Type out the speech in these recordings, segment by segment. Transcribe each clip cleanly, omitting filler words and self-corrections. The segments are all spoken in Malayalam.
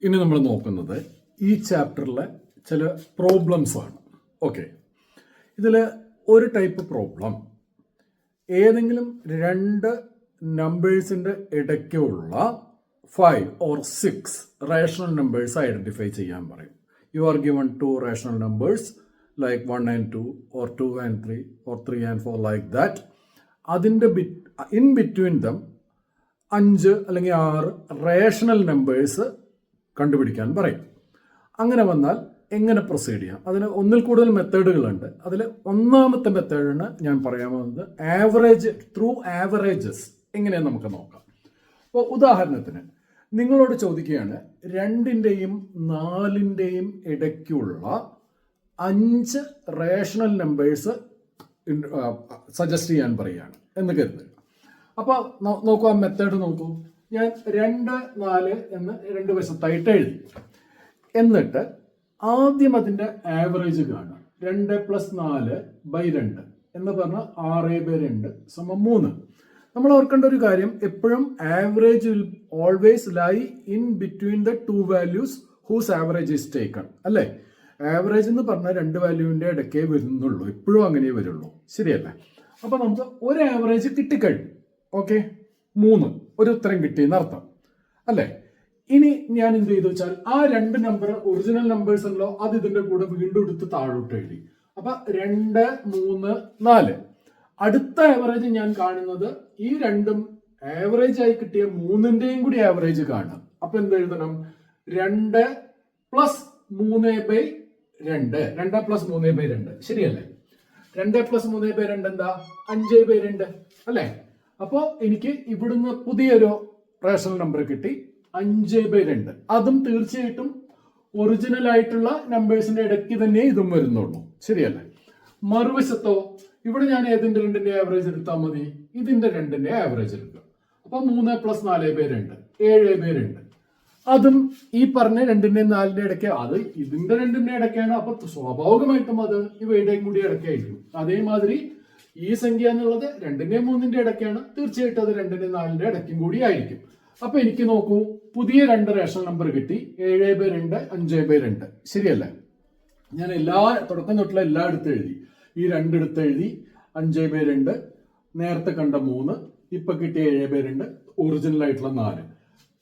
ഇനി നമ്മൾ നോക്കുന്നത് ഈ ചാപ്റ്ററിലെ ചില പ്രോബ്ലംസ് ആണ്. ഓക്കെ, ഇതിൽ ഒരു ടൈപ്പ് പ്രോബ്ലം ഏതെങ്കിലും രണ്ട് നമ്പേഴ്സിൻ്റെ ഇടയ്ക്കുള്ള 5 or 6 റേഷണൽ നമ്പേഴ്സ് ഐഡൻറ്റിഫൈ ചെയ്യാൻ പറയും. You are given 2 rational numbers like 1 and 2 or 2 and 3 or 3 and 4 like that. അതിൻ്റെ ഇൻ ബിറ്റ്വീൻ ദം 5 അല്ലെങ്കിൽ 6 റേഷണൽ നമ്പേഴ്സ് കണ്ടുപിടിക്കാൻ പറയും. അങ്ങനെ വന്നാൽ എങ്ങനെ പ്രൊസീഡ് ചെയ്യാം? അതിന് ഒന്നിൽ കൂടുതൽ മെത്തേഡുകളുണ്ട്. അതിൽ ഒന്നാമത്തെ മെത്തേഡിന് ഞാൻ പറയാൻ പോകുന്നത് ആവറേജ് ത്രൂ ആവറേജസ് എങ്ങനെയാണെന്ന് നമുക്ക് നോക്കാം. അപ്പോൾ ഉദാഹരണത്തിന് നിങ്ങളോട് ചോദിക്കുകയാണ് 2ൻ്റെയും 4ൻ്റെയും ഇടയ്ക്കുള്ള 5 റേഷണൽ നമ്പേഴ്സ് സജസ്റ്റ് ചെയ്യാൻ പറയുകയാണ് എന്ന് കരുതുക. അപ്പോൾ നോക്കൂ, ആ മെത്തേഡ് നോക്കൂ. ഞാൻ 2, 4 എന്ന് 2 വശത്തായിട്ട് എഴുതി. എന്നിട്ട് ആദ്യം അതിൻ്റെ ആവറേജ് കാണാം. 2 + 4 / 2 എന്ന് പറഞ്ഞാൽ 6/2 = 3. നമ്മൾ ഓർക്കേണ്ട ഒരു കാര്യം, എപ്പോഴും average will always lie in between the 2 values whose average is taken. അല്ലേ? ആവറേജ് എന്ന് പറഞ്ഞാൽ 2 വാല്യൂവിൻ്റെ ഇടയ്ക്കേ വരുന്നുള്ളൂ, എപ്പോഴും അങ്ങനെ വരുള്ളൂ. ശരിയല്ലേ? അപ്പോൾ നമുക്ക് ഒരു ആവറേജ് കിട്ടിക്കഴിഞ്ഞു. ഓക്കെ, 3 ഒരു ഉത്തരം കിട്ടിയെന്ന് അർത്ഥം അല്ലേ? ഇനി ഞാൻ എന്ത് ചെയ്തു വെച്ചാൽ ആ 2 നമ്പർ ഒറിജിനൽ നമ്പേഴ്സ് ഉണ്ടല്ലോ, അത് ഇതിന്റെ കൂടെ വീണ്ടും എടുത്ത് താഴോട്ട് എഴുതി. അപ്പൊ 2, 3, 4. അടുത്ത ആവറേജ് ഞാൻ കാണുന്നത് ഈ 2ഉം ആവറേജ് ആയി കിട്ടിയ 3ന്റെയും കൂടി ആവറേജ് കാണാം. അപ്പൊ എന്ത് എഴുതണം? 2 + 3/2. 2 + 3/2 ശരിയല്ലേ? 2 + 3/2 എന്താ? 5/2 അല്ലേ? അപ്പോ എനിക്ക് ഇവിടുന്ന് പുതിയൊരു റേഷണൽ നമ്പർ കിട്ടി, 5/2. അതും തീർച്ചയായിട്ടും ഒറിജിനൽ ആയിട്ടുള്ള നമ്പേഴ്സിന്റെ ഇടയ്ക്ക് തന്നെ ഇതും വരുന്നുള്ളൂ. ശരിയല്ലേ? മറുവശത്തോ ഇവിടെ ഞാൻ ഏതിന്റെ 2ന്റെ ആവറേജ് എടുത്താൽ മതി? ഇതിന്റെ 2ന്റെ ആവറേജ് എടുക്കുക. അപ്പൊ 3 + 4/2 7/2. അതും ഈ പറഞ്ഞ 2ന്റെയും 4ന്റെ ഇടയ്ക്ക്, അത് ഇതിന്റെ 2ന്റെ ഇടയ്ക്കാണ്. അപ്പൊ സ്വാഭാവികമായിട്ടും അത് ഇവയുടെയും കൂടി ഇടയ്ക്കായിരിക്കും. അതേമാതിരി ഈ സംഖ്യ എന്നുള്ളത് 2ന്റെയും 3ന്റെ ഇടയ്ക്കാണ്. തീർച്ചയായിട്ടും അത് 2ന്റെയും 4ന്റെ ഇടയ്ക്കും കൂടി ആയിരിക്കും. അപ്പൊ എനിക്ക് നോക്കൂ, പുതിയ 2 റേഷണൽ നമ്പർ കിട്ടി, 7/2 5/2. ശരിയല്ലേ? ഞാൻ തുടക്കം തൊട്ടുള്ള എല്ലാ എടുത്ത് എഴുതി. ഈ 2 എടുത്ത് എഴുതി, 5/2, നേരത്തെ കണ്ട 3, ഇപ്പൊ കിട്ടിയ 7/2, ഒറിജിനൽ ആയിട്ടുള്ള 4.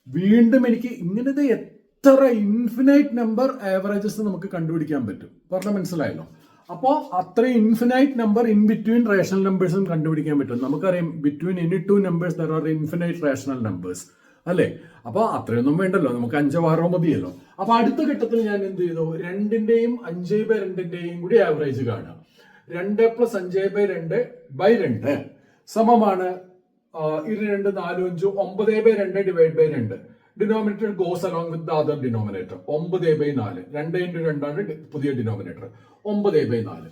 വീണ്ടും എനിക്ക് ഇങ്ങനത്തെ എത്ര ഇൻഫിനൈറ്റ് നമ്പർ ആവറേജസ് നമുക്ക് കണ്ടുപിടിക്കാൻ പറ്റും. പറഞ്ഞ മനസ്സിലായല്ലോ? അപ്പോൾ അത്ര infinite number in between rational നമ്പേഴ്സും കണ്ടുപിടിക്കാൻ പറ്റും. നമുക്കറിയാം, between any 2 numbers there are infinite rational numbers അല്ലേ? അപ്പോൾ അത്രയൊന്നും വേണ്ടല്ലോ, നമുക്ക് 5 6 മതിയല്ലോ. അപ്പൊ അടുത്ത ഘട്ടത്തിൽ ഞാൻ എന്ത് ചെയ്തു? 2ന്റെയും 5/2ന്റെയും കൂടി ആവറേജ് കാണാം. 2 + 5/2 സമമാണ് 2 4 5 9/2 / 2. Denominator goes along with the other denominator. 9/4. 2 × 2 ആണ് പുതിയ ഡിനോമിനേറ്റർ. 9/4.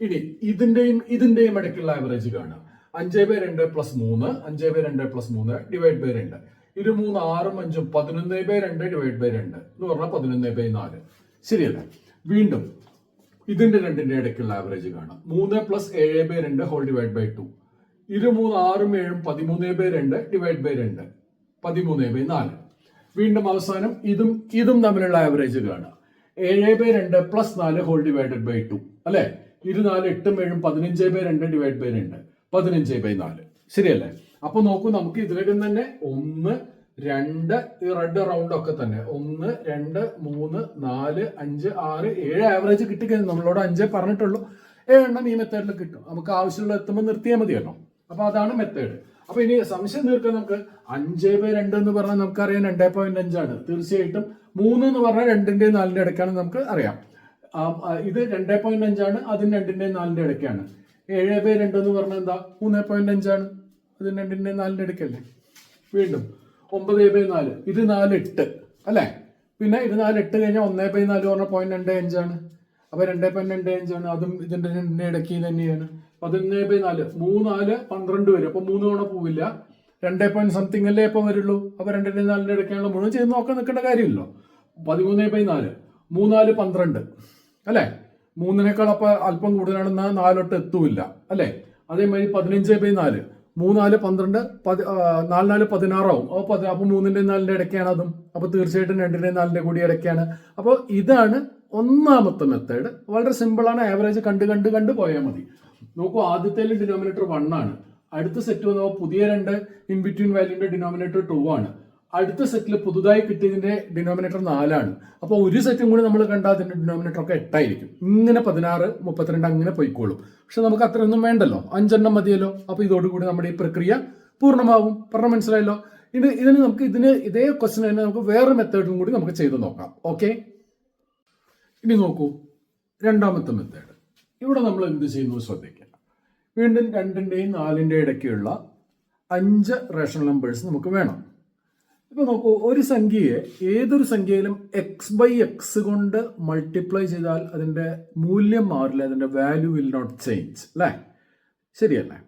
ഇനി ഇതിന്റെയും ഇടയ്ക്കുള്ള ആവറേജ് കാണാം. 5/2 + 3 5/2 + 3 / 2. 2 3 6 5 11/2 / 2 എന്ന് പറഞ്ഞാൽ 11/4. ശരിയല്ലേ? വീണ്ടും ഇതിന്റെ 2ന്റെ ഇടയ്ക്കുള്ള ആവറേജ് കാണാം. 3 + 7/2 whole divide by 2. 2 3 6 7 13/2 divide by 2 13/4. വീണ്ടും അവസാനം ഇതും തമ്മിലുള്ള ആവറേജ് കാണാം. 7/2 + 4 ഹോൾ ഡിവൈഡഡ് ബൈ 2 അല്ലെ? 2 4 8 7 15/2 ഡിവൈഡ് ബൈ 2 15/4. ശരിയല്ലേ? അപ്പൊ നോക്കൂ, നമുക്ക് ഇതിനകം തന്നെ 1 2 ഈ റെഡ് റൗണ്ട് ഒക്കെ തന്നെ 1 2 3 4 5 6 7 ആവറേജ് കിട്ടിക്കഴിഞ്ഞു. നമ്മളോട് 5 പറഞ്ഞിട്ടുള്ളൂ. 7 ഈ മെത്തേഡിൽ കിട്ടും. നമുക്ക് ആവശ്യമുള്ള എത്തുമ്പോൾ നിർത്തിയാൽ മതിയല്ലോ. അപ്പൊ അതാണ് മെത്തേഡ്. അപ്പൊ ഇനി സംശയം തീർക്കാൻ നമുക്ക് 5/2 എന്ന് പറഞ്ഞാൽ നമുക്കറിയാം 2.5 ആണ്. തീർച്ചയായിട്ടും 3 എന്ന് പറഞ്ഞാൽ 2ന്റെയും 4ന്റെ ഇടയ്ക്കാണ്, നമുക്ക് അറിയാം. ഇത് 2.5 ആണ്, അതിന് 2ന്റെയും 4ന്റെ ഇടയ്ക്കാണ്. 7/2 എന്ന് പറഞ്ഞാൽ എന്താ? 3.5 ആണ്, അതിന് 2ന്റെയും 4ന്റെ ഇടയ്ക്കല്ലേ? വീണ്ടും 9/4. ഇത് 4 8 അല്ലെ? പിന്നെ ഇത് 4 8 കഴിഞ്ഞാൽ 1/4 പറഞ്ഞ 0.25 ആണ്. അപ്പൊ 2.25 ആണ്, അതും ഇതിന്റെ 2ന്റെ ഇടയ്ക്ക് തന്നെയാണ്. 11/4 3 4 12 വരും. അപ്പൊ 3 തവണ പോവില്ല, 2 സംതിങ് അല്ലേ ഇപ്പൊ വരുള്ളൂ. അപ്പൊ 2ന്റെയും 4ന്റെ ഇടയ്ക്കാണല്ലോ. മുഴുവൻ ചെയ്ത് നോക്കാൻ നിൽക്കേണ്ട കാര്യമില്ലല്ലോ. 13/4 3 4 12 അല്ലെ? 3നേക്കാൾ അപ്പൊ അല്പം കൂടുതലാണെന്നാൽ 4 എത്തൂല്ല അല്ലെ? അതേമാതിരി 15/4 3 4 12 4 4 16 ആവും. അപ്പോൾ 3ന്റെയും 4ന്റെ ഇടയ്ക്കാണ് അതും. അപ്പോൾ തീർച്ചയായിട്ടും 2ന്റെയും 4ന്റെ കൂടി ഇടയ്ക്കാണ്. അപ്പോൾ ഇതാണ് ഒന്നാമത്തെ മെത്തേഡ്. വളരെ സിമ്പിളാണ്. ആവറേജ് കണ്ട് പോയാൽ മതി. നോക്കൂ, ആദ്യത്തെ ഡിനോമിനേറ്റർ 1 ആണ്. അടുത്ത സെറ്റ് വന്നപ്പോൾ പുതിയ 2 ഇൻ ബിറ്റ്വീൻ വാല്യൂന്റെ ഡിനോമിനേറ്റർ 2 ആണ്. അടുത്ത സെറ്റിൽ പുതുതായി കിട്ടിയതിന്റെ ഡിനോമിനേറ്റർ 4 ആണ്. അപ്പോൾ ഒരു സെറ്റും കൂടി നമ്മൾ കണ്ടാൽ അതിന്റെ ഡിനോമിനേറ്റർ ഒക്കെ 8 ആയിരിക്കും. ഇങ്ങനെ 16 32 അങ്ങനെ പോയിക്കോളും. പക്ഷെ നമുക്ക് അത്രയൊന്നും വേണ്ടല്ലോ, 5 മതിയല്ലോ. അപ്പോൾ ഇതോടുകൂടി നമ്മുടെ ഈ പ്രക്രിയ പൂർണ്ണമാവും. പറഞ്ഞ മനസ്സിലായല്ലോ. ഇതിന് നമുക്ക് ഇതേ ക്വസ്റ്റ്യൻ തന്നെ നമുക്ക് വേറെ മെത്തേഡും കൂടി നമുക്ക് ചെയ്ത് നോക്കാം. ഓക്കെ, ഇനി നോക്കൂ രണ്ടാമത്തെ മെത്തേഡ്. ഇവിടെ നമ്മൾ എന്ത് ചെയ്യുന്നു ശ്രദ്ധിക്കുക. വീണ്ടും 2ന്റെയും 4ന്റെയും ഇടയ്ക്കുള്ള 5 റേഷണൽ നമ്പേഴ്സ് നമുക്ക് വേണം. ഇപ്പൊ നോക്കൂ, ഒരു സംഖ്യയെ ഏതൊരു സംഖ്യയിലും x/x കൊണ്ട് മൾട്ടിപ്ലൈ ചെയ്താൽ അതിന്റെ മൂല്യം മാറില്ല, അതിന്റെ വാല്യൂ വിൽ നോട്ട് ചേഞ്ച് അല്ലേ? ശരിയല്ലേ?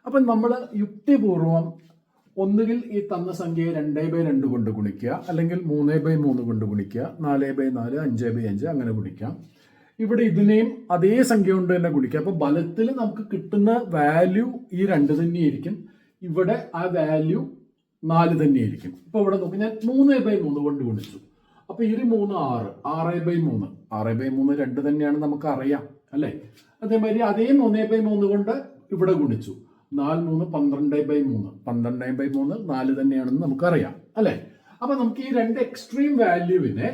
അപ്പൊ നമ്മൾ യുക്തിപൂർവം ഒന്നുകിൽ ഈ തന്ന സംഖ്യയെ 2/2 കൊണ്ട് ഗുണിക്കുക, അല്ലെങ്കിൽ 3/3 കൊണ്ട് ഗുണിക്കുക, 4/4 5/5 അങ്ങനെ ഗുണിക്കാം. ഇവിടെ ഇതിനെയും അതേ സംഖ്യ കൊണ്ട് തന്നെ ഗുണിക്കുക. അപ്പൊ ഫലത്തിൽ നമുക്ക് കിട്ടുന്ന വാല്യൂ ഈ 2 തന്നെയായിരിക്കും. ഇവിടെ ആ വാല്യൂ 4 തന്നെയായിരിക്കും. ഇപ്പൊ ഇവിടെ നോക്കി, ഞാൻ 3/3 കൊണ്ട് ഗുണിച്ചു. അപ്പൊ 3 6 6/3 6/3 2 തന്നെയാണ് നമുക്ക് അറിയാം അല്ലെ? അതേമാതിരി അതേ 3/3 കൊണ്ട് ഇവിടെ ഗുണിച്ചു. 4 3 12/3 12/3 4 തന്നെയാണെന്ന് നമുക്കറിയാം അല്ലെ? അപ്പൊ നമുക്ക് ഈ 2 എക്സ്ട്രീം വാല്യൂവിനെ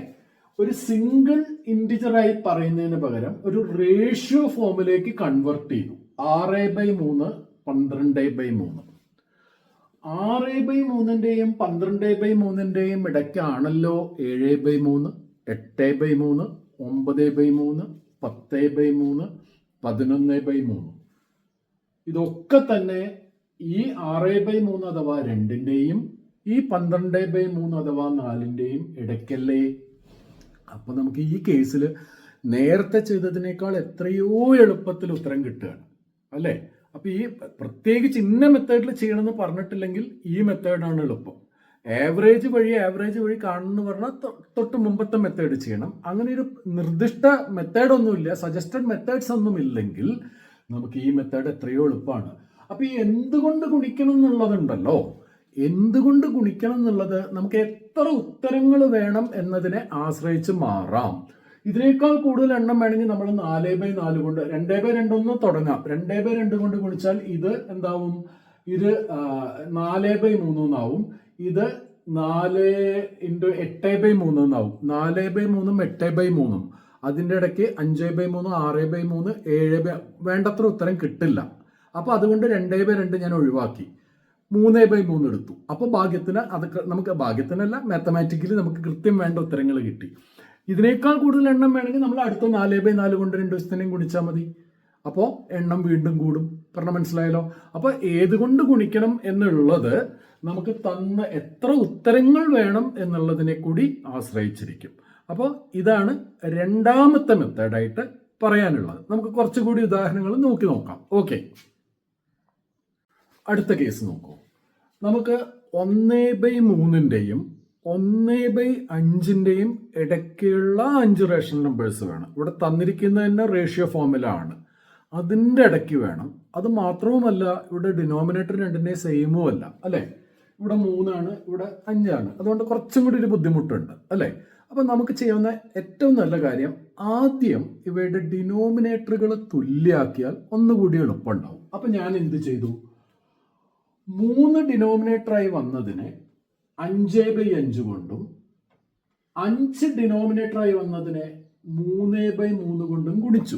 ഒരു സിംഗിൾ ഇന്റിജറായി പറയുന്നതിന് പകരം ഒരു റേഷ്യോ ഫോമിലേക്ക് കൺവെർട്ട് ചെയ്തു. 6/3 12/3 6/3ന്റെയും 12/3ന്റെയും ഇടയ്ക്കാണല്ലോ 7/3 8/3 9/3 10/3 11/3. ഇതൊക്കെ തന്നെ ഈ 6/3 അഥവാ 2ന്റെയും ഈ 12/3 അഥവാ 4ന്റെയും ഇടയ്ക്കല്ലേ? അപ്പൊ നമുക്ക് ഈ കേസിൽ നേരത്തെ ചെയ്തതിനേക്കാൾ എത്രയോ എളുപ്പത്തിൽ ഉത്തരം കിട്ടുകയാണ് അല്ലേ? അപ്പൊ ഈ പ്രത്യേകിച്ച് ഇന്ന മെത്തേഡിൽ ചെയ്യണമെന്ന് പറഞ്ഞിട്ടില്ലെങ്കിൽ ഈ മെത്തേഡാണ് എളുപ്പം. ആവറേജ് വഴി കാണുന്നു പറഞ്ഞാൽ തൊട്ട് മുമ്പത്തെ മെത്തേഡ് ചെയ്യണം. അങ്ങനെ ഒരു നിർദ്ദിഷ്ട മെത്തേഡ് ഒന്നുമില്ല, സജസ്റ്റഡ് മെത്തേഡ്സ് ഒന്നും ഇല്ലെങ്കിൽ നമുക്ക് ഈ മെത്തേഡ് എത്രയോ എളുപ്പമാണ്. അപ്പൊ ഈ എന്തുകൊണ്ട് ഗുണിക്കണം എന്നുള്ളതുണ്ടല്ലോ, എന്തുകൊണ്ട് ഗുണിക്കണം എന്നുള്ളത് നമുക്ക് എത്ര ഉത്തരങ്ങൾ വേണം എന്നതിനെ ആശ്രയിച്ച് മാറാം. ഇതിനേക്കാൾ കൂടുതൽ എണ്ണം വേണമെങ്കിൽ നമ്മൾ 4/4 കൊണ്ട് 2/2 ഒന്ന് തുടങ്ങാം. 2/2 കൊണ്ട് ഗുണിച്ചാൽ ഇത് എന്താവും? ഇത് 4/3 എന്നാവും. ഇത് 4 × 8/3 എന്നാവും. 4/3 8/3 അതിൻ്റെ ഇടയ്ക്ക് 5/3 6/3 7 വേണ്ടത്ര ഉത്തരം കിട്ടില്ല. അപ്പൊ അതുകൊണ്ട് 2/2 ഞാൻ ഒഴിവാക്കി, 3/3 എടുത്തു. അപ്പൊ ഭാഗ്യത്തിന് അതൊക്കെ നമുക്ക് ഭാഗ്യത്തിനല്ല, മാത്തമാറ്റിക്കലി നമുക്ക് കൃത്യം വേണ്ട ഉത്തരങ്ങൾ കിട്ടി. ഇതിനേക്കാൾ കൂടുതൽ എണ്ണം വേണമെങ്കിൽ നമ്മൾ അടുത്ത 4/4 കൊണ്ട് 2 ദിവസത്തിനെയും ഗുണിച്ചാൽ മതി. അപ്പോൾ എണ്ണം വീണ്ടും കൂടും. പറഞ്ഞ മനസ്സിലായല്ലോ? അപ്പൊ ഏതുകൊണ്ട് ഗുണിക്കണം എന്നുള്ളത് നമുക്ക് തന്ന എത്ര ഉത്തരങ്ങൾ വേണം എന്നുള്ളതിനെ കൂടി ആശ്രയിച്ചിരിക്കും. അപ്പോൾ ഇതാണ് രണ്ടാമത്തെ മെത്തേഡായിട്ട് പറയാനുള്ളത്. നമുക്ക് കുറച്ചുകൂടി ഉദാഹരണങ്ങൾ നോക്കാം. ഓക്കെ, അടുത്ത കേസ് നോക്കൂ. നമുക്ക് 1/3ന്റെയും 1/5ന്റെയും ഇടയ്ക്കുള്ള 5 റേഷണൽ നമ്പേഴ്സ് വേണം. ഇവിടെ തന്നിരിക്കുന്നത് തന്നെ റേഷ്യോ ഫോമിലാണ്. അതിൻ്റെ ഇടയ്ക്ക് വേണം. അത് മാത്രവുമല്ല, ഇവിടെ ഡിനോമിനേറ്റർ 2ന്റെയും സെയിമും അല്ല അല്ലേ? ഇവിടെ 3 ആണ്, ഇവിടെ 5 ആണ്. അതുകൊണ്ട് കുറച്ചും കൂടി ഒരു ബുദ്ധിമുട്ടുണ്ട് അല്ലേ? അപ്പൊ നമുക്ക് ചെയ്യാവുന്ന ഏറ്റവും നല്ല കാര്യം, ആദ്യം ഇവയുടെ ഡിനോമിനേറ്ററുകൾ തുല്യാക്കിയാൽ ഒന്നുകൂടി എളുപ്പമുണ്ടാവും. അപ്പൊ ഞാൻ എന്ത് ചെയ്തു? 3 ഡിനോമിനേറ്ററായി വന്നതിനെ 5/5 കൊണ്ടും 5 ഡിനോമിനേറ്ററായി വന്നതിനെ 3/3 കൊണ്ടും ഗുണിച്ചു.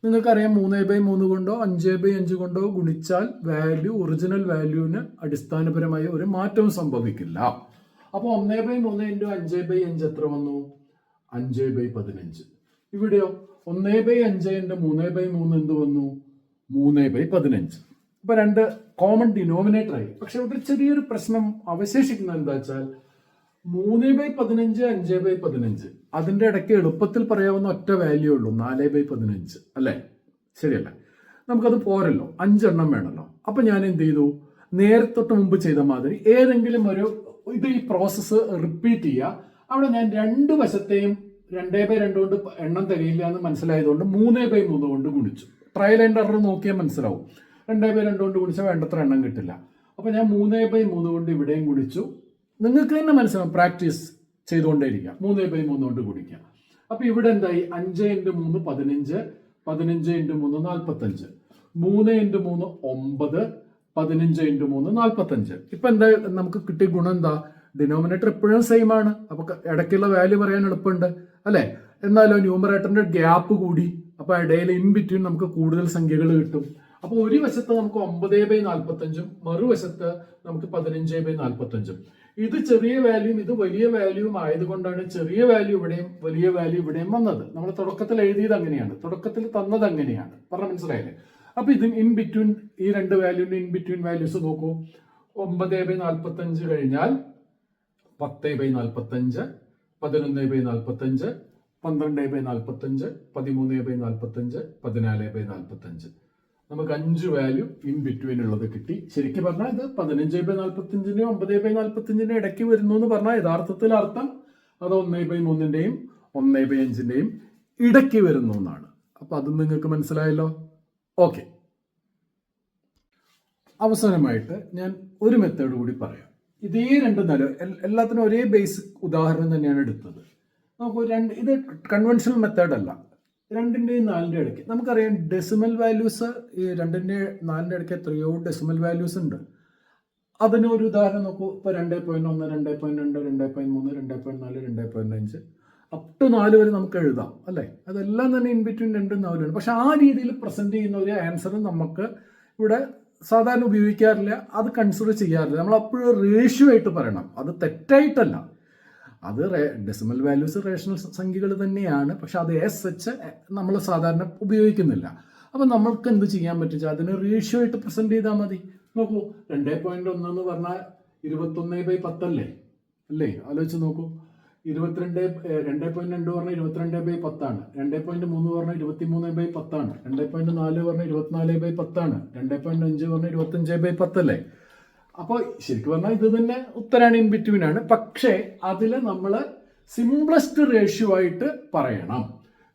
നിങ്ങൾക്കറിയാം, 3/3 കൊണ്ടോ 5/5 കൊണ്ടോ ഗുണിച്ചാൽ വാല്യൂ ഒറിജിനൽ വാല്യൂവിന് അടിസ്ഥാനപരമായി ഒരു മാറ്റവും സംഭവിക്കില്ല. അപ്പോൾ 1/3 × 5/5 എത്ര വന്നു? 5/15. ഇവിടെയോ 1/5 × 3/3 എന്ത് വന്നു? 3/15. ഇപ്പൊ 2 കോമൺ ഡിനോമിനേറ്റർ ആയി. പക്ഷെ ഇവിടെ ചെറിയൊരു പ്രശ്നം അവശേഷിക്കുന്നത് എന്താ വെച്ചാൽ 3/15 5/15 അതിന്റെ ഇടയ്ക്ക് എളുപ്പത്തിൽ പറയാവുന്ന ഒറ്റ വാല്യൂ ഉള്ളൂ, 4/15 അല്ലേ? ശരിയല്ലേ? നമുക്കത് പോരല്ലോ, 5 എണ്ണം വേണമല്ലോ. അപ്പൊ ഞാൻ എന്ത് ചെയ്തു? നേരത്തൊട്ട് മുമ്പ് ചെയ്ത മാതിരി ഏതെങ്കിലും ഇത് ഈ പ്രോസസ്സ് റിപ്പീറ്റ് ചെയ്യുക. അവിടെ ഞാൻ 2 വശത്തെയും 2/2 കൊണ്ട് എണ്ണം തികയില്ല എന്ന് മനസ്സിലായതുകൊണ്ട് 3/3 കൊണ്ട് ഗുണിച്ചു. ട്രയൽ ആൻഡ് എറർ നോക്കിയാൽ മനസ്സിലാവും. 2/2 കൊണ്ട് ഗുണിച്ചാൽ വേണ്ടത്ര എണ്ണം കിട്ടില്ല. അപ്പോൾ ഞാൻ 3/3 കൊണ്ട് ഇവിടെയും ഗുണിച്ചു. നിങ്ങൾക്ക് തന്നെ മനസ്സിലാവും, പ്രാക്ടീസ് ചെയ്തുകൊണ്ടേയിരിക്കുക. 3/3 കൊണ്ട് ഗുണിക്കുക. അപ്പോൾ ഇവിടെ എന്തായി? 5 × 3 15, 15 × 3 45, 3 × 3 9, 15 × 3 45. ഇപ്പൊ എന്താ നമുക്ക് കിട്ടിയ ഗുണം എന്താ? ഡിനോമിനേറ്റർ എപ്പോഴും സെയിം ആണ്. അപ്പൊ ഇടയ്ക്കുള്ള വാല്യൂ പറയാൻ എളുപ്പമുണ്ട് അല്ലെ? എന്നാലോ ന്യൂമറേറ്ററിന്റെ ഗ്യാപ്പ് കൂടി. അപ്പൊ ഇടയിൽ ഇൻ ബിറ്റ്വീൻ നമുക്ക് കൂടുതൽ സംഖ്യകൾ കിട്ടും. അപ്പൊ ഒരു വശത്ത് നമുക്ക് 9/45, മറുവശത്ത് നമുക്ക് 15/45. ഇത് ചെറിയ വാല്യൂം ഇത് വലിയ വാല്യൂം ആയതുകൊണ്ടാണ് ചെറിയ വാല്യൂ ഇവിടെയും വലിയ വാല്യൂ ഇവിടെയും വന്നത്. നമ്മൾ തുടക്കത്തിൽ എഴുതിയത് അങ്ങനെയാണ്, തുടക്കത്തിൽ തന്നത് അങ്ങനെയാണ്. പറഞ്ഞ മനസ്സിലായില്ലേ? അപ്പൊ ഇത് ഇൻ ബിറ്റ്വീൻ, ഈ രണ്ട് വാല്യൂവിന്റെ ഇൻ ബിറ്റ്വീൻ വാല്യൂസ് നോക്കൂ. 9/45 കഴിഞ്ഞാൽ 10/45, 11/45, 12/45, 13/45, 14/45. നമുക്ക് 5 വാല്യൂ ഇൻ ബിറ്റ്വീൻ ഉള്ളത് കിട്ടി. ശരിക്കും പറഞ്ഞാൽ ഇത് 15/45ന്റെയും 9/45ന്റെയും ഇടയ്ക്ക് വരുന്നു എന്ന് പറഞ്ഞാൽ യഥാർത്ഥത്തിൽ അർത്ഥം അത് 1/3ന്റെയും 1/5ന്റെയും ഇടയ്ക്ക് വരുന്നു എന്നാണ്. അപ്പൊ അത് നിങ്ങൾക്ക് മനസ്സിലായല്ലോ? ഓക്കെ. അവസാനമായിട്ട് ഞാൻ ഒരു മെത്തേഡ് കൂടി പറയാം. ഇതേ രണ്ട് എല്ലാത്തിനും ഒരേ ബേസിക് ഉദാഹരണം തന്നെയാണ് എടുത്തത്. നമുക്ക് ഇത് കൺവെൻഷണൽ മെത്തേഡ് അല്ല. 2ന്റെയും 4ന്റെയും ഇടയ്ക്ക് നമുക്കറിയാം ഡെസിമൽ വാല്യൂസ്. ഈ 2ന്റെയും 4ന്റെയും ഇടയ്ക്ക് എത്രയോ ഡെസിമൽ വാല്യൂസ് ഉണ്ട്. അതിന് ഒരു ഉദാഹരണം നോക്കൂ. ഇപ്പൊ 2.1, 2.2, 2.3, 2.4, 2.5 അപ് ടു 4 വരെ നമുക്ക് എഴുതാം അല്ലേ? അതെല്ലാം തന്നെ ഇൻ ബിറ്റ്വീൻ 2ഉം 4ഉം. പക്ഷെ ആ രീതിയിൽ പ്രസന്റ് ചെയ്യുന്ന ഒരു ആൻസർ നമുക്ക് ഇവിടെ സാധാരണ ഉപയോഗിക്കാറില്ല, അത് കൺസിഡർ ചെയ്യാറില്ല. നമ്മൾ അപ്പോഴും റേഷ്യോ ആയിട്ട് പറയണം. അത് തെറ്റായിട്ടല്ല, അത് ഡെസിമൽ വാല്യൂസ് റേഷണൽ സംഖ്യകൾ തന്നെയാണ്. പക്ഷെ അത് എസ് വെച്ച് നമ്മൾ സാധാരണ ഉപയോഗിക്കുന്നില്ല. അപ്പം നമ്മൾക്ക് എന്ത് ചെയ്യാൻ പറ്റുക? അതിന് റേഷ്യോ ആയിട്ട് പ്രസന്റ് ചെയ്താൽ മതി. നോക്കൂ, 2.1 എന്ന് പറഞ്ഞാൽ 21/10 അല്ലേ? ആലോചിച്ച് നോക്കൂ. 2.2 പറഞ്ഞാൽ 22/10 ആണ്. 2.3 പറഞ്ഞാൽ 23/10 ആണ്. 2.4 പറഞ്ഞാൽ 24/10 ആണ്. 2.5 പറഞ്ഞാൽ 25/10 അല്ലേ? അപ്പോൾ ശരിക്കും പറഞ്ഞാൽ ഇത് തന്നെ ഉത്തരാണ്, ഇൻ ബിറ്റ്വീൻ ആണ്. പക്ഷേ അതിൽ നമ്മൾ സിംപ്ലസ്റ്റ് റേഷ്യോ ആയിട്ട് പറയണം.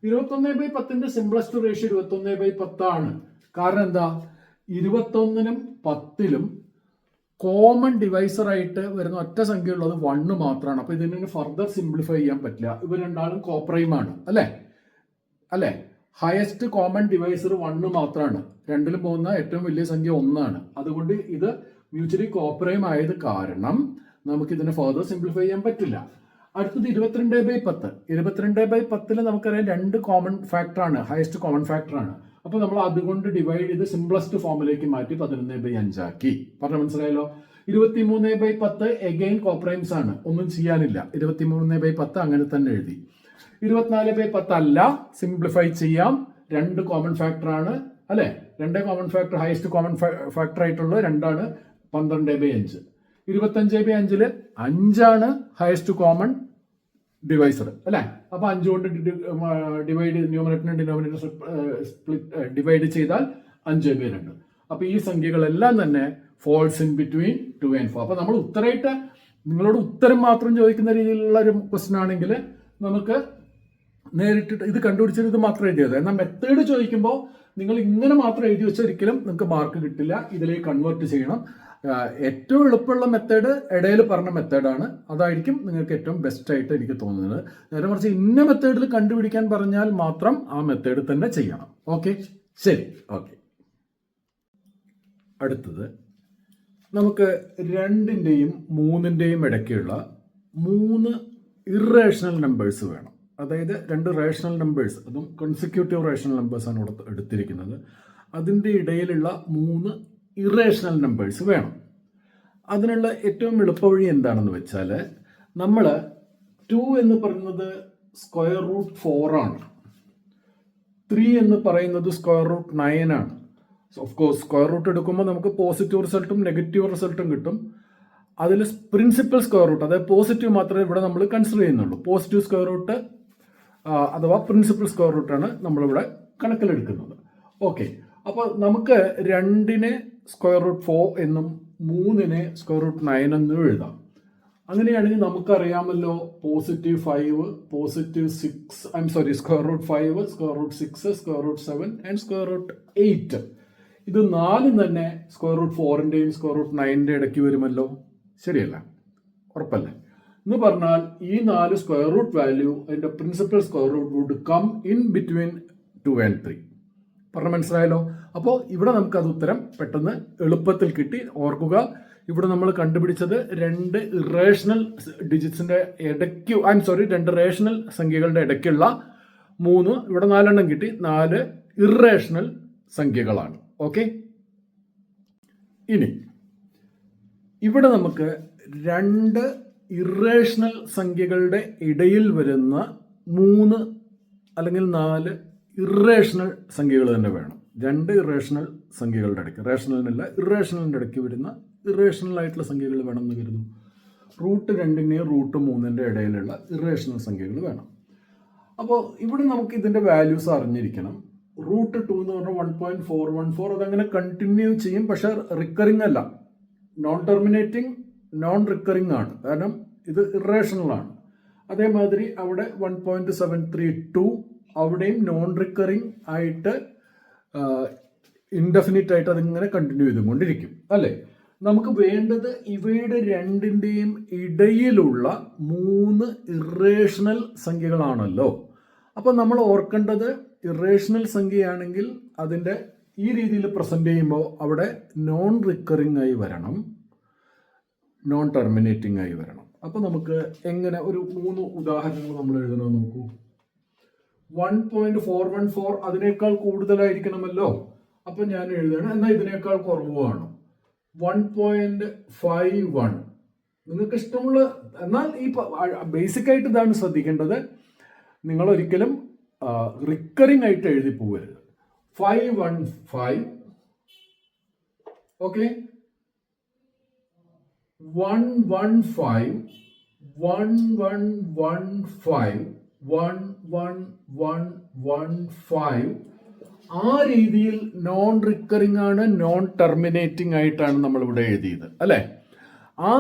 21/10ന്റെ സിംപ്ലസ്റ്റ് റേഷ്യോ 21/10 ആണ്. കാരണം എന്താ? 21നും 10ലും കോമൺ ഡിവൈസർ ആയിട്ട് വരുന്ന ഒറ്റ സംഖ്യ ഉള്ളത് 1 മാത്രമാണ്. അപ്പൊ ഇതിനെ ഫർദർ സിംപ്ലിഫൈ ചെയ്യാൻ പറ്റില്ല. ഇവർ രണ്ടാളും കോപ്രൈം ആണ് അല്ലേ? ഹയസ്റ്റ് കോമൺ ഡിവൈസർ 1 മാത്രമാണ്. 2ലും പോകുന്ന ഏറ്റവും വലിയ സംഖ്യ 1 ആണ്. അതുകൊണ്ട് ഇത് മ്യൂച്വലി കോപ്രൈം ആയത് കാരണം നമുക്ക് ഇതിനെ ഫർദർ സിംപ്ലിഫൈ ചെയ്യാൻ പറ്റില്ല. അടുത്തത് 22/10. 22/10 നമുക്കറിയാം 2 കോമൺ ഫാക്ടർ ആണ്, ഹയസ്റ്റ് കോമൺ ഫാക്ടർ ആണ്. അപ്പൊ നമ്മൾ അതുകൊണ്ട് ഡിവൈഡ് ചെയ്ത് സിംപ്ലസ്റ്റ് ഫോമിലേക്ക് മാറ്റി 11/5 ആക്കി. പറഞ്ഞ മനസ്സിലായല്ലോ? 23/10 എഗെയിൻ കോപ്രൈംസ് ആണ്, ഒന്നും ചെയ്യാനില്ല. 23/10 അങ്ങനെ തന്നെ എഴുതി. 24/10 അല്ല, സിംപ്ലിഫൈ ചെയ്യാം. 2 കോമൺ ഫാക്ടർ ആണ് അല്ലെ? 2 common factor, highest common factor ആയിട്ടുള്ളത് 2ആണ്. 12/5. 25/5 5ആണ് ഹയസ്റ്റ് കോമൺ ഡിവൈസർ അല്ലെ? അപ്പൊ 5 കൊണ്ട് ഡിവൈഡ്, ന്യൂമറേറ്ററിനെ ഡിനോമിനേറ്റർ ഡിവൈഡ് ചെയ്താൽ 5/2. അപ്പൊ ഈ സംഖ്യകളെല്ലാം തന്നെ ഫോൾസ് ഇൻ ബിറ്റ്വീൻ 2 and 4. അപ്പൊ നമ്മൾ ഉത്തരമായിട്ട് നിങ്ങളോട് ഉത്തരം മാത്രം ചോദിക്കുന്ന രീതിയിലുള്ള ഒരു ക്വസ്റ്റൻ ആണെങ്കിൽ നമുക്ക് നേരിട്ടിട്ട് ഇത് കണ്ടുപിടിച്ചിട്ട് ഇത് മാത്രം എഴുതിയത്. എന്നാൽ മെത്തേഡ് ചോദിക്കുമ്പോൾ നിങ്ങൾ ഇങ്ങനെ മാത്രം എഴുതി വെച്ചാൽ ഒരിക്കലും നിങ്ങൾക്ക് മാർക്ക് കിട്ടില്ല. ഇതിലേക്ക് കൺവേർട്ട് ചെയ്യണം. ഏറ്റവും എളുപ്പമുള്ള മെത്തേഡ് ഇടയിൽ പറഞ്ഞ മെത്തേഡാണ്. അതായിരിക്കും നിങ്ങൾക്ക് ഏറ്റവും ബെസ്റ്റ് ആയിട്ട് എനിക്ക് തോന്നുന്നത്. നേരെ മറിച്ച് ഇന്ന മെത്തേഡിൽ കണ്ടുപിടിക്കാൻ പറഞ്ഞാൽ മാത്രം ആ മെത്തേഡ് തന്നെ ചെയ്യണം. ഓക്കെ, ശരി. ഓക്കെ, അടുത്തത് നമുക്ക് 2ന്റെയും 3ന്റെയും ഇടയ്ക്കുള്ള 3 ഇറേഷണൽ നമ്പേഴ്സ് വേണം. അതായത് 2 റേഷണൽ നമ്പേഴ്സ്, അതും കൺസിക്യൂട്ടീവ് റേഷണൽ നമ്പേഴ്സാണ് ഇവിടെ എടുത്തിരിക്കുന്നത്. അതിൻ്റെ ഇടയിലുള്ള 3 ഇറേഷണൽ നമ്പേഴ്സ് വേണം. അതിനുള്ള ഏറ്റവും എളുപ്പവഴി എന്താണെന്ന് വെച്ചാൽ, നമ്മൾ 2 എന്ന് പറയുന്നത് സ്ക്വയർ റൂട്ട് 4 ആണ്. 3 എന്ന് പറയുന്നത് സ്ക്വയർ റൂട്ട് 9 ആണ്. ഓഫ് കോഴ്സ് സ്ക്വയർ റൂട്ട് എടുക്കുമ്പോൾ നമുക്ക് പോസിറ്റീവ് റിസൾട്ടും നെഗറ്റീവ് റിസൾട്ടും കിട്ടും. അതിൽ പ്രിൻസിപ്പൽ സ്ക്വയർ റൂട്ട്, അതായത് പോസിറ്റീവ് മാത്രമേ ഇവിടെ നമ്മൾ കൺസിഡർ ചെയ്യുന്നുള്ളൂ. പോസിറ്റീവ് സ്ക്വയർ റൂട്ട് അഥവാ പ്രിൻസിപ്പൽ സ്ക്വയർ റൂട്ടാണ് നമ്മളിവിടെ കണക്കിലെടുക്കുന്നത്. ഓക്കെ, അപ്പോൾ നമുക്ക് 2നെ സ്ക്വയർ റൂട്ട് 4 എന്നും 3നെ സ്ക്വയർ റൂട്ട് 9 എന്നും എഴുതാം. അങ്ങനെയാണെങ്കിൽ നമുക്കറിയാമല്ലോ +5, +6, square root 5, square root 6, square root 7 and square root 8. ഇത് 4 തന്നെ സ്ക്വയർ റൂട്ട് 4ന്റെയും സ്ക്വയർ റൂട്ട് 9ന്റെ ഇടയ്ക്ക് വരുമല്ലോ, ശരിയല്ല? ഉറപ്പല്ലേ? എന്ന് പറഞ്ഞാൽ ഈ 4 സ്ക്വയർ റൂട്ട് വാല്യൂ അതിന്റെ principal square root would come in between 2 and 3. പറഞ്ഞ മനസ്സിലായല്ലോ? അപ്പോൾ ഇവിടെ നമുക്ക് അത് ഉത്തരം പെട്ടെന്ന് എളുപ്പത്തിൽ കിട്ടി. ഓർക്കുക, ഇവിടെ നമ്മൾ കണ്ടുപിടിച്ചത് 2 ഇറേഷണൽ ഡിജിറ്റ്സിന്റെ ഇടയ്ക്ക്, രണ്ട് റേഷണൽ സംഖ്യകളുടെ ഇടയ്ക്കുള്ള 3, ഇവിടെ 4 എണ്ണം കിട്ടി, 4 ഇറേഷണൽ സംഖ്യകളാണ്. ഓക്കെ, ഇനി ഇവിടെ നമുക്ക് 2 ഇറേഷണൽ സംഖ്യകളുടെ ഇടയിൽ വരുന്ന 3 അല്ലെങ്കിൽ 4 ഇറേഷണൽ സംഖ്യകൾ തന്നെ വേണം. 2 ഇറേഷണൽ സംഖ്യകളുടെ ഇടയ്ക്ക്, റേഷണലിനല്ല ഇറേഷണലിൻ്റെ ഇടയ്ക്ക് വരുന്ന ഇറേഷണൽ ആയിട്ടുള്ള സംഖ്യകൾ വേണം എന്ന് കരുതും. റൂട്ട് 2ന്റെയും റൂട്ട് 3ന്റെ ഇടയിലുള്ള ഇറേഷണൽ സംഖ്യകൾ വേണം. അപ്പോൾ ഇവിടെ നമുക്ക് ഇതിന്റെ വാല്യൂസ് അറിഞ്ഞിരിക്കണം. റൂട്ട് 2 എന്ന് പറഞ്ഞാൽ 1.414, അതങ്ങനെ കണ്ടിന്യൂ ചെയ്യും, പക്ഷെ റിക്കറിംഗ് അല്ല, നോൺ ടെർമിനേറ്റിംഗ്, നോൺ റിക്കറിംഗ് ആണ്, കാരണം ഇത് ഇറേഷണൽ ആണ്. അതേമാതിരി അവിടെ 1.732 അവിടെയും നോൺ റിക്കറിംഗ് ആയിട്ട് ഇൻഡെഫിനിറ്റ് ആയിട്ട് അതിങ്ങനെ കണ്ടിന്യൂ ചെയ്തുകൊണ്ടിരിക്കും, അല്ലേ? നമുക്ക് വേണ്ടത് ഇവയുടെ രണ്ടിൻ്റെയും ഇടയിലുള്ള 3 ഇറേഷണൽ സംഖ്യകളാണല്ലോ. അപ്പം നമ്മൾ ഓർക്കേണ്ടത്, ഇറേഷണൽ സംഖ്യയാണെങ്കിൽ അതിൻ്റെ ഈ രീതിയിൽ പ്രസന്റ് ചെയ്യുമ്പോൾ അവിടെ നോൺ റിക്കറിംഗ് ആയി വരണം, നോൺ ടെർമിനേറ്റിംഗ് ആയി വരണം. അപ്പോൾ നമുക്ക് എങ്ങനെ ഒരു 3 ഉദാഹരണങ്ങൾ നമ്മൾ എഴുതണമെന്ന് നോക്കൂ. 1.414 അതിനേക്കാൾ കൂടുതലായിരിക്കണമല്ലോ. അപ്പൊ ഞാൻ എഴുതണം, എന്നാൽ ഇതിനേക്കാൾ കുറവാണ് 1.51. നിങ്ങൾക്ക് ഇഷ്ടമുള്ള, എന്നാൽ ഈ ബേസിക് ആയിട്ട് ഇതാണ് ശ്രദ്ധിക്കേണ്ടത്, നിങ്ങൾ ഒരിക്കലും റിക്കറിംഗ് ആയിട്ട് എഴുതി പോകരുത്. 515, ഓക്കെ, 115, 1115, 1115. ആ രീതിയിൽ നോൺ റിക്കറിംഗ് ആണ്, നോൺ ടെർമിനേറ്റിംഗ് ആയിട്ടാണ് നമ്മൾ ഇവിടെ എഴുതിയത്, അല്ലെ? ആ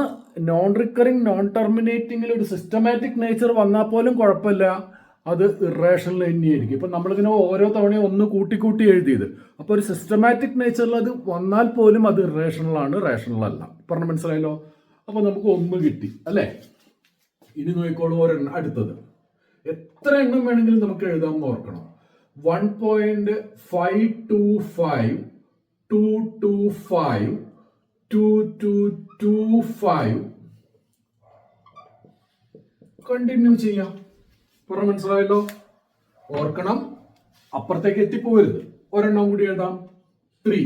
നോൺ റിക്കറിംഗ്, നോൺ ടെർമിനേറ്റിംഗിൽ ഒരു സിസ്റ്റമാറ്റിക് നേച്ചർ വന്നാൽ പോലും കുഴപ്പമില്ല, അത് ഇറേഷണൽ തന്നെയായിരിക്കും. ഇപ്പൊ നമ്മളിങ്ങനെ ഓരോ തവണയും ഒന്ന് കൂട്ടി കൂട്ടി എഴുതിയത്, അപ്പൊ ഒരു സിസ്റ്റമാറ്റിക് നേച്ചറിൽ അത് വന്നാൽ പോലും അത് ഇറേഷണൽ ആണ്, റേഷണൽ അല്ല. പറഞ്ഞ മനസ്സിലായല്ലോ? അപ്പൊ നമുക്ക് 1 കിട്ടി, അല്ലെ? ഇനി നോക്കിക്കോളൂ ഒരെണ്ണം, അടുത്തത്. എത്ര എണ്ണം വേണമെങ്കിലും നമുക്ക് എഴുതാമെന്ന് ഓർക്കണം. 1.525, 225, 2225. കണ്ടിന്യൂ ചെയ്യാം. പറഞ്ഞ മനസ്സിലായല്ലോ? ഓർക്കണം, അപ്പുറത്തേക്ക് എത്തിപ്പോകരുത്. ഒരെണ്ണം കൂടി എഴുതാം. 3,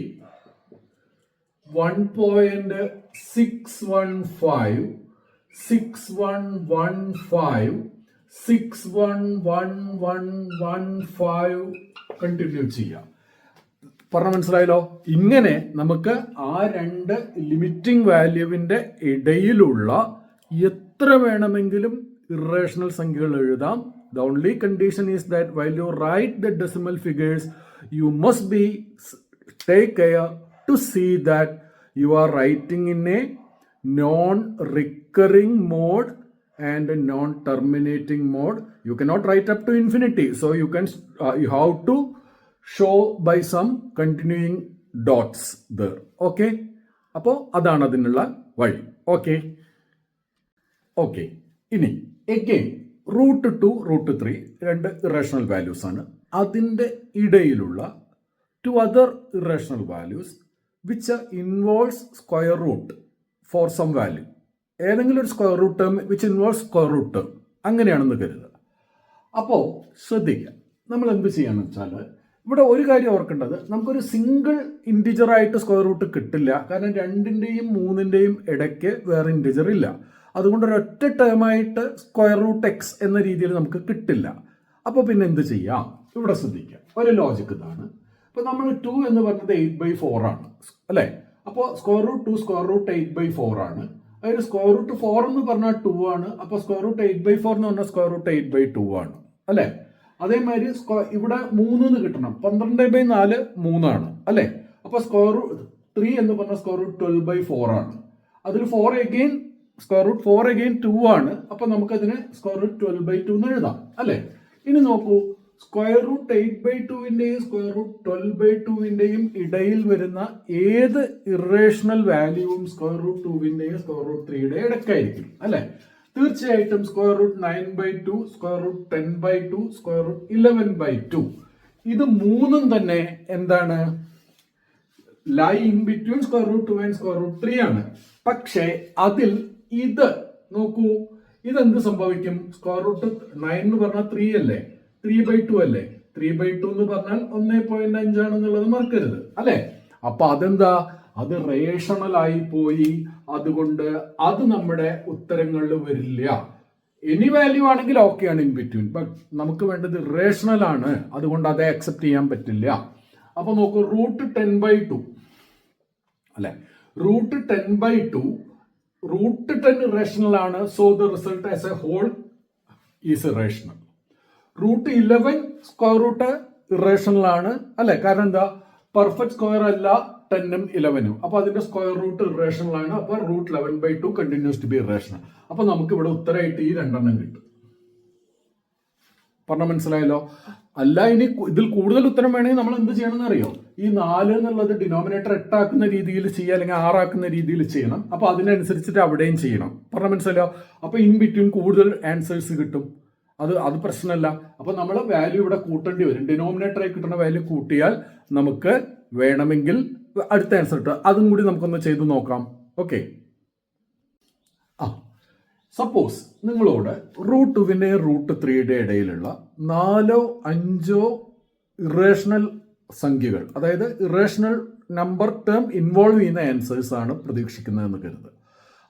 1.615, 6115, 611115. കണ്ടിന്യൂ ചെയ്യാം. പറഞ്ഞ മനസ്സിലായല്ലോ? ഇങ്ങനെ നമുക്ക് ആ 2 ലിമിറ്റിംഗ് വാല്യൂവിന്റെ ഇടയിലുള്ള എത്ര വേണമെങ്കിലും ഇറേഷണൽ സംഖ്യകൾ എഴുതാം. The only condition is that while you write the decimal figures, you must take care to see that you are writing in a non-recurring mode and a non-terminating mode. You cannot write up to infinity, so you have to show by some continuing dots there. Okay? അപ്പോൾ അതാണ് അതിനുള്ള വഴി. ഓക്കെ. ഇനി again root 2, root 3 2 irrational values ആണ്. അതിൻ്റെ ഇടയിലുള്ള 2 other irrational values which involves square root for some value. ഏതെങ്കിലും ഒരു square root term which involves square root term, അങ്ങനെയാണെന്ന് കരുതുക. അപ്പോൾ ശ്രദ്ധിക്കുക, നമ്മൾ എന്ത് ചെയ്യാന്ന് വെച്ചാൽ, ഇവിടെ ഒരു കാര്യം ഓർക്കേണ്ടത്, നമുക്കൊരു സിംഗിൾ ഇൻറ്റിജർ ആയിട്ട് സ്ക്വയർ റൂട്ട് കിട്ടില്ല. കാരണം 2ന്റെയും 3ന്റെയും ഇടയ്ക്ക് വേറെ ഇൻറ്റിജർ ഇല്ല. അതുകൊണ്ട് ഒരൊറ്റ ടേമായിട്ട് സ്ക്വയർ റൂട്ട് എക്സ് എന്ന രീതിയിൽ നമുക്ക് കിട്ടില്ല. അപ്പോൾ പിന്നെ എന്ത് ചെയ്യാം? ഇവിടെ ശ്രദ്ധിക്കാം, ഒരു ലോജിക്ക് ഇതാണ്. ഇപ്പൊ നമ്മൾ 2 എന്ന് പറഞ്ഞത് 8/4 ആണ്, അല്ലെ? അപ്പോൾ സ്ക്വയർ റൂട്ട് 2 സ്ക്വയർ റൂട്ട് 8/4 ആണ്. അതിൽ സ്ക്വയർ റൂട്ട് 4 എന്ന് പറഞ്ഞാൽ 2 ആണ്. അപ്പൊ സ്ക്വയർ റൂട്ട് 8/4 എന്ന് പറഞ്ഞാൽ സ്ക്വയർ റൂട്ട് 8/2 ആണ്, അല്ലെ? അതേമാതിരി ഇവിടെ 3 എന്ന് കിട്ടണം. 12/4 3 ആണ്, അല്ലെ? അപ്പൊ സ്ക്വയർ റൂട്ട് 3 എന്ന് പറഞ്ഞാൽ സ്ക്വയർ റൂട്ട് 12/4 ആണ്. അതിൽ 4 അഗെയിൻ സ്ക്വയർ റൂട്ട് 4 അഗെയിൻ 2 ആണ്. അപ്പൊ നമുക്കതിന് സ്ക്വയർ റൂട്ട് 12/2 എന്ന് എഴുതാം, അല്ലെ? ഇനി നോക്കൂ, സ്ക്വയർ റൂട്ട് 8/2-ന്റെയും സ്ക്വയർ റൂട്ട് 12/2-ന്റെയും ഇടയിൽ വരുന്ന ഏത് ഇറേഷണൽ വാല്യൂവും സ്ക്വയർ റൂട്ട് 2-ന്റെയും സ്ക്വയർ റൂട്ട് 3-യുടെയും ഇടയ്ക്കായിരിക്കും അല്ലെ. തീർച്ചയായിട്ടും square root 9/2, square root 10/2, square root 11/2 ഇത് മൂന്നും തന്നെ എന്താണ്, lie in between square root 2 and square root 3 ആണ്. പക്ഷേ അതിൽ ഇത് നോക്കൂ, ഇതെന്ത് സംഭവിക്കും? സ്ക്വയർ റൂട്ട് 9 എന്ന് പറഞ്ഞാൽ 3 അല്ലേ, 3/2 അല്ലേ, 3/2 എന്ന് പറഞ്ഞാൽ 1.5 ആണെന്നുള്ളത് മറക്കരുത് അല്ലെ. അപ്പൊ അതെന്താ, അത് റേഷണൽ ആയി പോയി. അതുകൊണ്ട് അത് നമ്മുടെ ഉത്തരങ്ങളിൽ വരില്ല. എനി വാല്യൂ ആണെങ്കിൽ ഓക്കെയാണ് ഇൻ ബിറ്റ്വീൻ, ബട്ട് നമുക്ക് വേണ്ടത് റേഷണൽ ആണ്, അതുകൊണ്ട് അതേ അക്സെപ്റ്റ് ചെയ്യാൻ പറ്റില്ല. അപ്പൊ നോക്കൂ, റൂട്ട് 10/2 അല്ലെ, റൂട്ട് 10/2 റൂട്ട് 10 ഇറേഷണൽ ആണ്. So the result as a whole is irrational. Root 11 square root irrational ആണ് അല്ലെ, കാരണം എന്താ, പെർഫെക്റ്റ് സ്ക്വയർ അല്ല 10ഉം 11ഉം. അപ്പൊ അതിന്റെ സ്ക്വയർ റൂട്ട് ഇറേഷണൽ ആണ്. അപ്പൊ root 11/2 continues to be irrational. അപ്പൊ നമുക്ക് ഇവിടെ ഉത്തരമായിട്ട് ഈ രണ്ടെണ്ണം കിട്ടും. പറഞ്ഞ മനസ്സിലായല്ലോ. അല്ല, ഇനി ഇതിൽ കൂടുതൽ ഉത്തരം വേണമെങ്കിൽ നമ്മൾ എന്ത് ചെയ്യണം എന്നറിയോ, ഈ 4 എന്നുള്ളത് ഡിനോമിനേറ്റർ 8 ആക്കുന്ന രീതിയിൽ ചെയ്യുക, അല്ലെങ്കിൽ 6 ആക്കുന്ന രീതിയിൽ ചെയ്യണം. അപ്പൊ അതിനനുസരിച്ചിട്ട് അവിടെയും ചെയ്യണം. പറഞ്ഞ മനസ്സിലായോ. അപ്പൊ ഇൻ ബിറ്റ്വീൻ കൂടുതൽ ആൻസേഴ്സ് കിട്ടും. അത് പ്രശ്നമല്ല. അപ്പൊ നമ്മൾ വാല്യൂ ഇവിടെ കൂട്ടേണ്ടി വരും. ഡിനോമിനേറ്ററായി കിട്ടുന്ന വാല്യൂ കൂട്ടിയാൽ നമുക്ക് വേണമെങ്കിൽ അടുത്ത ആൻസർ കിട്ടും. അതും കൂടി നമുക്കൊന്ന് ചെയ്തു നോക്കാം. ഓക്കെ. സപ്പോസ് നിങ്ങളോട് റൂട്ട് 2-ന്റെയും റൂട്ട് 3-യുടെയും ഇടയിലുള്ള 4 5 ഇറേഷണൽ സംഖ്യകൾ, അതായത് ഇറേഷണൽ നമ്പർ ടേം ഇൻവോൾവ് ചെയ്യുന്ന ആൻസേഴ്സ് ആണ് പ്രതീക്ഷിക്കുന്നതെന്ന് കരുതുക.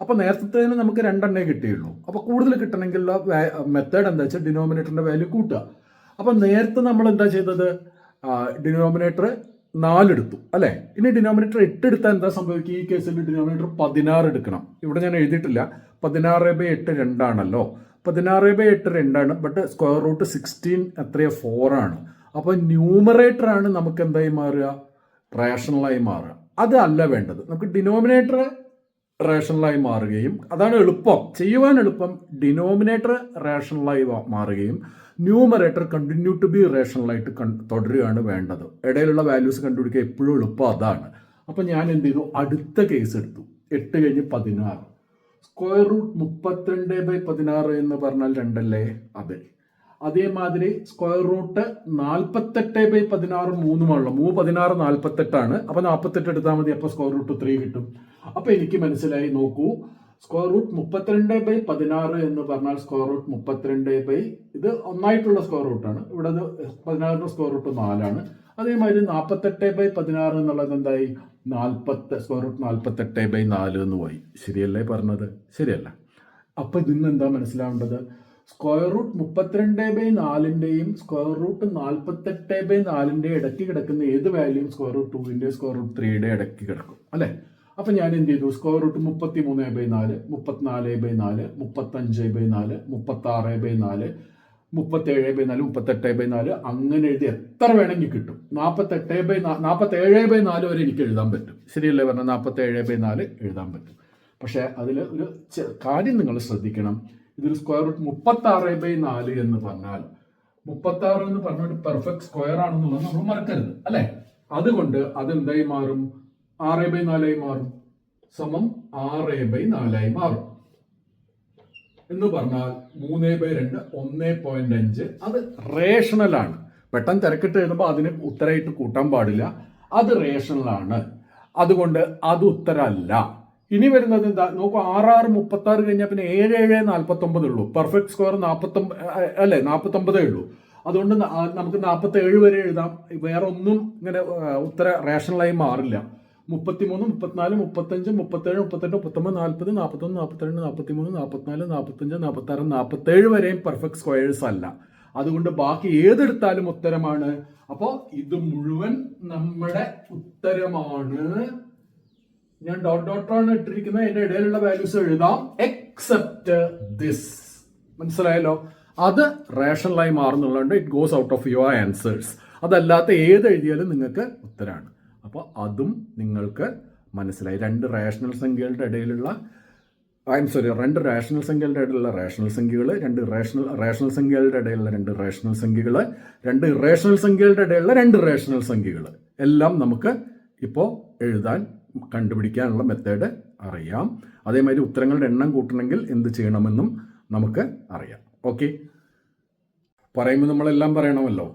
അപ്പൊ നേരത്തെ നമുക്ക് 2 കിട്ടിയുള്ളൂ. അപ്പൊ കൂടുതൽ കിട്ടണമെങ്കിലുള്ള മെത്തേഡ് എന്താ വെച്ചാൽ ഡിനോമിനേറ്ററിന്റെ വാല്യൂ കൂട്ടുക. അപ്പൊ നേരത്തെ നമ്മൾ എന്താ ചെയ്തത്, ഡിനോമിനേറ്റർ 4 എടുത്തു അല്ലെ. ഇനി ഡിനോമിനേറ്റർ 8 എടുത്താൽ എന്താ സംഭവിക്കുക, ഈ കേസിൽ ഡിനോമിനേറ്റർ 16 എടുക്കണം. ഇവിടെ ഞാൻ എഴുതിയിട്ടില്ല, 16/8 2ആണല്ലോ. 16/8 2ആണ്. ബട്ട് സ്ക്വയർ റൂട്ട് 16 എത്രയോ 4 ആണ്. അപ്പൊ ന്യൂമറേറ്റർ ആണ് നമുക്ക് എന്തായി മാറുക, റേഷണലായി മാറുക. അതല്ല വേണ്ടത്. നമുക്ക് ഡിനോമിനേറ്റർ റേഷണലായി മാറുകയും, അതാണ് എളുപ്പം, ചെയ്യുവാൻ എളുപ്പം. ഡിനോമിനേറ്റർ റേഷണലായി മാറുകയും ന്യൂമറേറ്റർ കണ്ടിന്യൂ ടു ബി റേഷണലായിട്ട് തുടരുകയാണ് വേണ്ടത്. ഇടയിലുള്ള വാല്യൂസ് കണ്ടുപിടിക്കുക എപ്പോഴും എളുപ്പം അതാണ്. അപ്പം ഞാൻ എന്ത് ചെയ്തു, അടുത്ത കേസ് എടുത്തു. 8 കഴിഞ്ഞ് 16. സ്ക്വയർ റൂട്ട് 32/16 എന്ന് പറഞ്ഞാൽ 2 അല്ലേ, അതെ. അതേമാതിരി സ്ക്വയർ റൂട്ട് 48/16 3 16 48 അപ്പൊ 48 എടുത്താൽ മതി. അപ്പൊ സ്ക്വയർ റൂട്ട് 3 കിട്ടും. അപ്പൊ എനിക്ക് മനസ്സിലായി. നോക്കൂ, സ്ക്വയർ റൂട്ട് 32/16 എന്ന് പറഞ്ഞാൽ സ്ക്വയർ റൂട്ട് 32 ഇത് ഒന്നായിട്ടുള്ള സ്ക്വയർ റൂട്ടാണ്. ഇവിടെ 16 സ്ക്വയർ റൂട്ട് 4 അതേമാതിരി 48/16 എന്നുള്ളത് എന്തായി, സ്ക്വയർ റൂട്ട് 48/4 എന്ന് പോയി. ശരിയല്ലേ പറഞ്ഞത്? ശരിയല്ല. അപ്പൊ ഇതിന്ന് എന്താ മനസ്സിലാവേണ്ടത്, സ്ക്വയർ റൂട്ട് 32/4-ന്റെയും സ്ക്വയർ റൂട്ട് 48/4-ന്റെയും ഇടയ്ക്ക് കിടക്കുന്ന ഏത് വാല്യൂയും സ്ക്വയർ റൂട്ട് 2-ന്റെയും സ്ക്വയർ റൂട്ട് 3-യുടെയും ഇടയ്ക്ക് കിടക്കും അല്ലെ. അപ്പൊ ഞാൻ എന്ത് ചെയ്തു, സ്ക്വയർ റൂട്ട് 33/4, 34/4, 35/4, 36/4, 37/4, 38/4 അങ്ങനെ എഴുതി എത്ര വേണമെങ്കിൽ കിട്ടും. 47/4 വരെ എനിക്ക് എഴുതാൻ പറ്റും. ശരിയല്ലേ പറഞ്ഞാൽ 47/4 എഴുതാൻ പറ്റും. പക്ഷെ അതിൽ ഒരു കാര്യം നിങ്ങൾ ശ്രദ്ധിക്കണം. ഇതൊരു സ്ക്വയർ റൂട്ട് 36/4 എന്ന് പറഞ്ഞാൽ 36 എന്ന് പറഞ്ഞ ഒരു പെർഫെക്റ്റ് സ്ക്വയർ ആണെന്നുള്ളത് നമ്മൾ മറക്കരുത് അല്ലെ. അതുകൊണ്ട് അതെന്തായി മാറും, 6/4 മാറും, സമം 6/4 മാറും. എന്ന് പറഞ്ഞാൽ 3/2 1.5. അത് റേഷണൽ ആണ്. പെട്ടെന്ന് തിരക്കിട്ട് എഴുതുമ്പോൾ അതിന് ഉത്തരമായിട്ട് കൂട്ടാൻ പാടില്ല. അത് റേഷണൽ ആണ്. അതുകൊണ്ട് അത് ഉത്തരമല്ല. ഇനി വരുന്നത് എന്താ നോക്കൂ, 6 36 കഴിഞ്ഞാൽ പിന്നെ 7 49 ഉള്ളൂ. പെർഫെക്റ്റ് സ്ക്വയർ 49 അല്ലെ, 49 ഉള്ളൂ. അതുകൊണ്ട് നമുക്ക് 47 വരെ എഴുതാം. വേറെ ഒന്നും ഇങ്ങനെ ഉത്തര റേഷണലായി മാറില്ല. 33 34 35 37 38 39 40 41 42 43 44 45 46 47 വരെയും പെർഫെക്റ്റ് സ്ക്വയേഴ്സ് അല്ല. അതുകൊണ്ട് ബാക്കി ഏതെടുത്താലും ഉത്തരമാണ്. അപ്പോ ഇത് മുഴുവൻ നമ്മുടെ ഉത്തരമാണ്. ഞാൻ ഡോട്ടാണ് ഇട്ടിരിക്കുന്നത്. അതിന്റെ ഇടയിലുള്ള വാല്യൂസ് എഴുതാം എക്സെപ്റ്റ് ദിസ്. മനസ്സിലായല്ലോ? അത് റേഷണലായി മാറുന്നുള്ളതുകൊണ്ട് it goes out of your answers. അതല്ലാത്ത ഏത് എഴുതിയാലും നിങ്ങൾക്ക് ഉത്തരമാണ്. അപ്പോൾ അതും നിങ്ങൾക്ക് മനസ്സിലായി. 2 റേഷണൽ സംഖ്യകളുടെ ഇടയിലുള്ള രണ്ട് റാഷണൽ സംഖ്യകളുടെ ഇടയിലുള്ള റാഷണൽ സംഖ്യകൾ, റേഷണൽ സംഖ്യകളുടെ ഇടയിലുള്ള റേഷണൽ സംഖ്യകൾ, ഇറേഷണൽ സംഖ്യകളുടെ ഇടയിലുള്ള റേഷണൽ സംഖ്യകൾ എല്ലാം നമുക്ക് ഇപ്പോൾ കണ്ടുപിടിക്കാനുള്ള മെത്തേഡ് അറിയാം. അതേമാതിരി ഉത്തരങ്ങളുടെ എണ്ണം കൂട്ടണമെങ്കിൽ എന്ത് ചെയ്യണമെന്നും നമുക്ക് അറിയാം. ഓക്കെ, പറയുമ്പോൾ നമ്മളെല്ലാം പറയണമല്ലോ.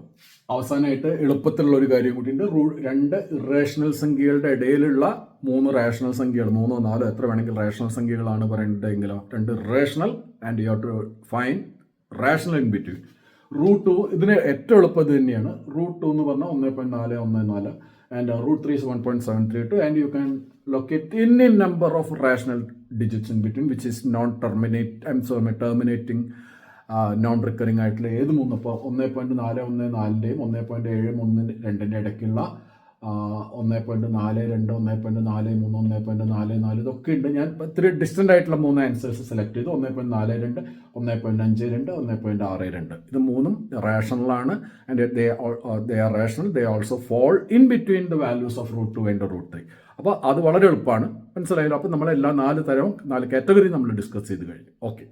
അവസാനമായിട്ട് എളുപ്പത്തിലുള്ള ഒരു കാര്യം കൂടിയുണ്ട്. രണ്ട് ഇറേഷണൽ സംഖ്യകളുടെ ഇടയിലുള്ള 3 റാഷണൽ സംഖ്യകൾ, 3 4 എത്ര വേണമെങ്കിൽ റാഷണൽ സംഖ്യകളാണ് പറയേണ്ടതെങ്കിലോ, 2 irrational and you have to find rational in between. √2 ഇതിന് ഏറ്റവും എളുപ്പം ഇത് തന്നെയാണ്. √2 എന്ന് പറഞ്ഞാൽ 1.414 and √3 is 1.732 and you can locate any number of rational digits in between which is terminating non recurring ആയിട്ടുള്ള ഏത് 3, ഇപ്പോൾ 1.414ൻ്റെയും 1.732ൻ്റെ ഇടയ്ക്കുള്ള 1.42, 1.43, 1.44 ഇതൊക്കെ ഉണ്ട്. ഞാൻ ഇത്തിരി ഡിസ്റ്റൻ്റ് ആയിട്ടുള്ള 3 ആൻസേഴ്സ് സെലക്ട് ചെയ്തു. 1.42, 1.52, 1.62 ഇത് 3ഉം റാഷണലാണ്. And they are rational. They also fall in between the values of √2 and √3. അപ്പോൾ അത് വളരെ എളുപ്പമാണ്, മനസ്സിലായല്ലോ. അപ്പോൾ നമ്മൾ എല്ലാ 4 കാറ്റഗറി നമ്മൾ ഡിസ്കസ് ചെയ്ത് കഴിഞ്ഞു. ഓക്കെ.